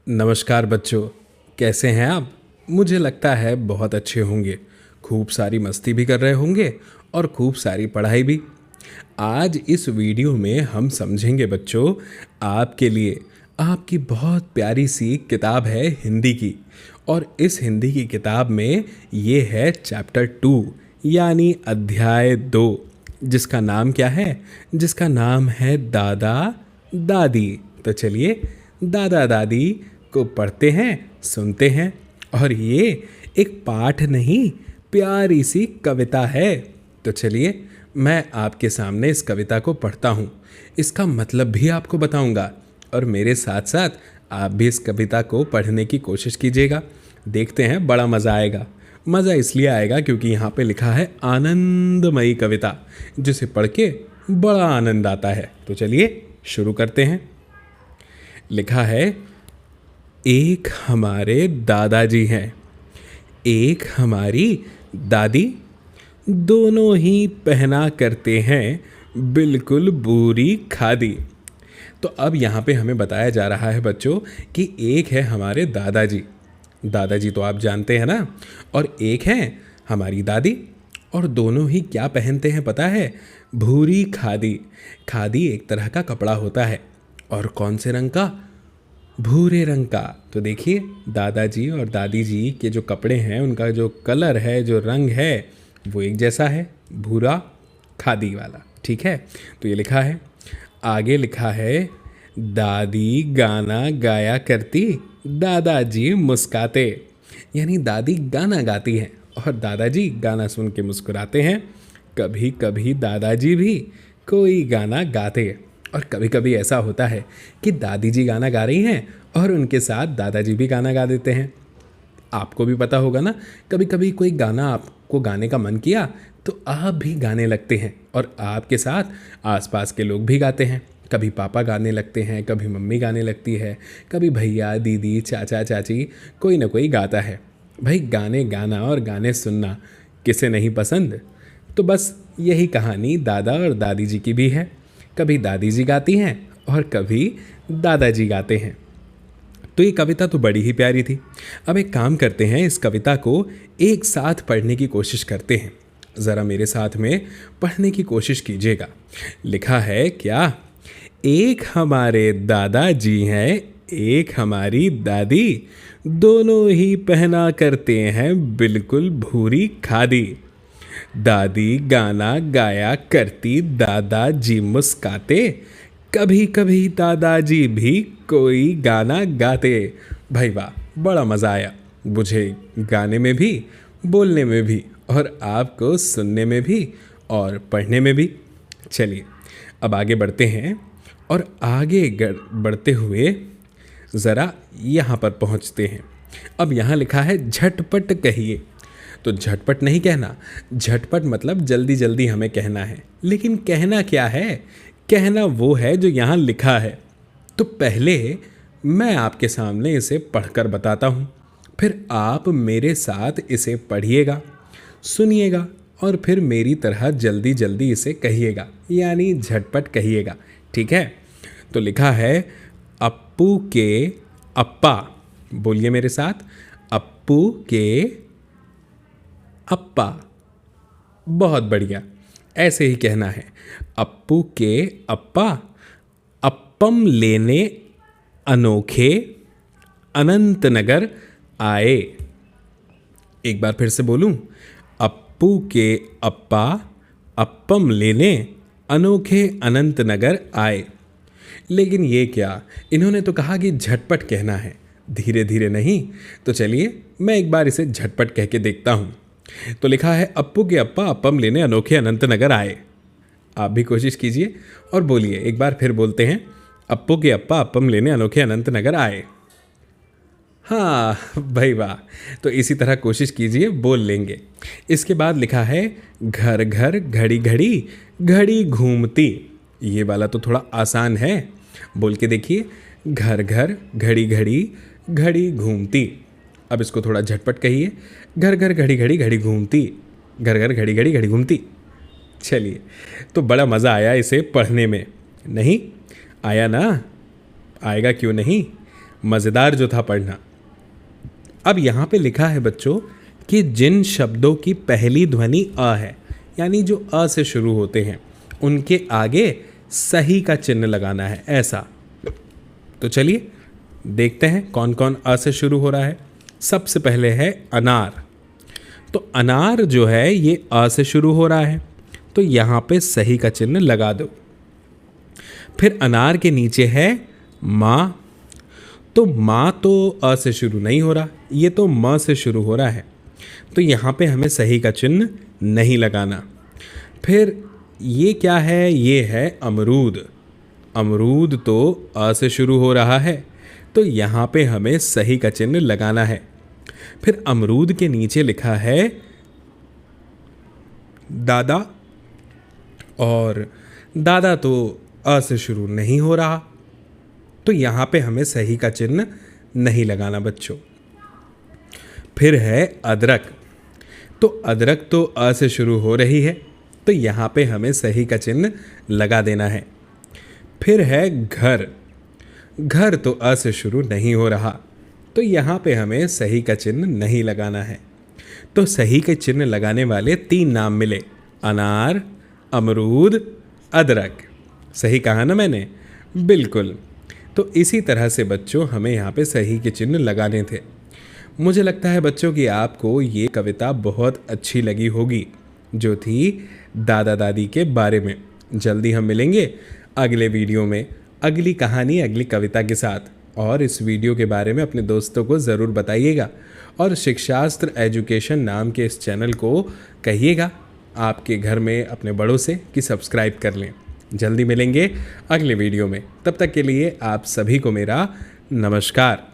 नमस्कार बच्चों, कैसे हैं आप? मुझे लगता है बहुत अच्छे होंगे। खूब सारी मस्ती भी कर रहे होंगे और खूब सारी पढ़ाई भी। आज इस वीडियो में हम समझेंगे बच्चों, आपके लिए आपकी बहुत प्यारी सी किताब है हिंदी की। और इस हिंदी की किताब में ये है चैप्टर 2 यानी अध्याय 2, जिसका नाम क्या है? जिसका नाम है दादा दादी। तो चलिए दादा दादी को पढ़ते हैं, सुनते हैं। और ये एक पाठ नहीं, प्यारी सी कविता है। तो चलिए मैं आपके सामने इस कविता को पढ़ता हूँ, इसका मतलब भी आपको बताऊंगा और मेरे साथ साथ आप भी इस कविता को पढ़ने की कोशिश कीजिएगा। देखते हैं, बड़ा मज़ा आएगा। मज़ा इसलिए आएगा क्योंकि यहाँ पे लिखा है आनंदमयी कविता, जिसे पढ़ के बड़ा आनंद आता है। तो चलिए शुरू करते हैं। लिखा है, एक हमारे दादाजी हैं, एक हमारी दादी, दोनों ही पहना करते हैं बिल्कुल बुरी खादी। तो अब यहाँ पे हमें बताया जा रहा है बच्चों कि एक है हमारे दादाजी, दादाजी तो आप जानते हैं ना, और एक है हमारी दादी, और दोनों ही क्या पहनते हैं पता है? भूरी खादी। खादी एक तरह का कपड़ा होता है, और कौन से रंग का? भूरे रंग का। तो देखिए दादाजी और दादी जी के जो कपड़े हैं, उनका जो कलर है, जो रंग है, वो एक जैसा है, भूरा खादी वाला। ठीक है, तो ये लिखा है। आगे लिखा है, दादी गाना गाया करती, दादाजी मुस्काते। यानी दादी गाना गाती हैं और दादाजी गाना सुन के मुस्कुराते हैं। कभी कभी दादाजी भी कोई गाना गाते, और कभी कभी ऐसा होता है कि दादी जी गाना गा रही हैं और उनके साथ दादाजी भी गाना गा देते हैं। आपको भी पता होगा ना, कभी कभी कोई गाना आपको गाने का मन किया तो आप भी गाने लगते हैं, और आपके साथ आसपास के लोग भी गाते हैं। कभी पापा गाने लगते हैं, कभी मम्मी गाने लगती है, कभी भैया दीदी चाचा चाची, कोई ना कोई गाता है। भाई गाने गाना और गाने सुनना किसे नहीं पसंद? तो बस यही कहानी दादा और दादी जी की भी है। कभी दादी जी गाती हैं और कभी दादाजी गाते हैं। तो ये कविता तो बड़ी ही प्यारी थी। अब एक काम करते हैं, इस कविता को एक साथ पढ़ने की कोशिश करते हैं। ज़रा मेरे साथ में पढ़ने की कोशिश कीजिएगा। लिखा है क्या? एक हमारे दादाजी हैं, एक हमारी दादी, दोनों ही पहना करते हैं बिल्कुल भूरी खादी। दादी गाना गाया करती, दादाजी मुस्काते, कभी कभी दादाजी भी कोई गाना गाते। भाई वाह, बड़ा मज़ा आया मुझे गाने में भी, बोलने में भी, और आपको सुनने में भी और पढ़ने में भी। चलिए अब आगे बढ़ते हैं, और आगे बढ़ते हुए ज़रा यहाँ पर पहुँचते हैं। अब यहाँ लिखा है झटपट कहिए। तो झटपट नहीं कहना, झटपट मतलब जल्दी जल्दी हमें कहना है। लेकिन कहना क्या है? कहना वो है जो यहाँ लिखा है। तो पहले मैं आपके सामने इसे पढ़कर बताता हूँ, फिर आप मेरे साथ इसे पढ़िएगा, सुनिएगा, और फिर मेरी तरह जल्दी जल्दी इसे कहिएगा, यानी झटपट कहिएगा। ठीक है? तो लिखा है, अप्पू के अप्पा। बोलिए मेरे साथ, अप्पू के अप्पा। बहुत बढ़िया, ऐसे ही कहना है। अप्पू के अप्पा अप्पम लेने अनोखे अनंतनगर आए। एक बार फिर से बोलूं, अप्पू के अप्पा अप्पम लेने अनोखे अनंतनगर आए। लेकिन ये क्या, इन्होंने तो कहा कि झटपट कहना है, धीरे धीरे नहीं। तो चलिए मैं एक बार इसे झटपट कह के देखता हूँ। तो लिखा है, अप्पू के अप्पा अप्पम लेने अनोखे अनंतनगर आए। आप भी कोशिश कीजिए और बोलिए, एक बार फिर बोलते हैं, अप्पू के अप्पा अप्पम लेने अनोखे अनंतनगर आए। हाँ भाई वाह, तो इसी तरह कोशिश कीजिए, बोल लेंगे। इसके बाद लिखा है, घर घर घड़ी घड़ी घड़ी घूमती। ये वाला तो थोड़ा आसान है, बोल के देखिए, घर घर घड़ी घड़ी घड़ी घूमती। अब इसको थोड़ा झटपट कहिए, घर घर घड़ी घड़ी घड़ी घूमती, घर घर घड़ी घड़ी घड़ी घूमती। चलिए, तो बड़ा मज़ा आया इसे पढ़ने में, नहीं आया ना? आएगा क्यों नहीं, मज़ेदार जो था पढ़ना। अब यहाँ पे लिखा है बच्चों कि जिन शब्दों की पहली ध्वनि अ है, यानी जो अ से शुरू होते हैं, उनके आगे सही का चिन्ह लगाना है, ऐसा। तो चलिए देखते हैं कौन कौन अ से शुरू हो रहा है। सबसे पहले है अनार। तो अनार जो है ये अ से शुरू हो रहा है, तो यहाँ पे सही का चिन्ह लगा दो। फिर अनार के नीचे है माँ। तो माँ तो अ से शुरू नहीं हो रहा, ये तो म से शुरू हो रहा है, तो यहाँ पे हमें सही का चिन्ह नहीं लगाना। फिर ये क्या है, ये है अमरूद। अमरूद तो अ से शुरू हो रहा है, तो यहाँ पे हमें सही का चिन्ह लगाना है। फिर अमरूद के नीचे लिखा है दादा, और दादा तो अ से शुरू नहीं हो रहा, तो यहाँ पे हमें सही का चिन्ह नहीं लगाना बच्चों। फिर है अदरक। तो अदरक तो अ से शुरू हो रही है, तो यहाँ पे हमें सही का चिन्ह लगा देना है। फिर है घर। घर तो अ से शुरू नहीं हो रहा, तो यहाँ पे हमें सही का चिन्ह नहीं लगाना है। तो सही के चिन्ह लगाने वाले 3 नाम मिले, अनार, अमरूद, अदरक। सही कहा ना मैंने? बिल्कुल। तो इसी तरह से बच्चों हमें यहाँ पे सही के चिन्ह लगाने थे। मुझे लगता है बच्चों कि आपको ये कविता बहुत अच्छी लगी होगी, जो थी दादा दादी के बारे में। जल्दी हम मिलेंगे अगले वीडियो में अगली कहानी, अगली कविता के साथ। और इस वीडियो के बारे में अपने दोस्तों को ज़रूर बताइएगा, और शिक्षास्त्र एजुकेशन नाम के इस चैनल को कहिएगा आपके घर में अपने बड़ों से कि सब्सक्राइब कर लें। जल्दी मिलेंगे अगले वीडियो में, तब तक के लिए आप सभी को मेरा नमस्कार।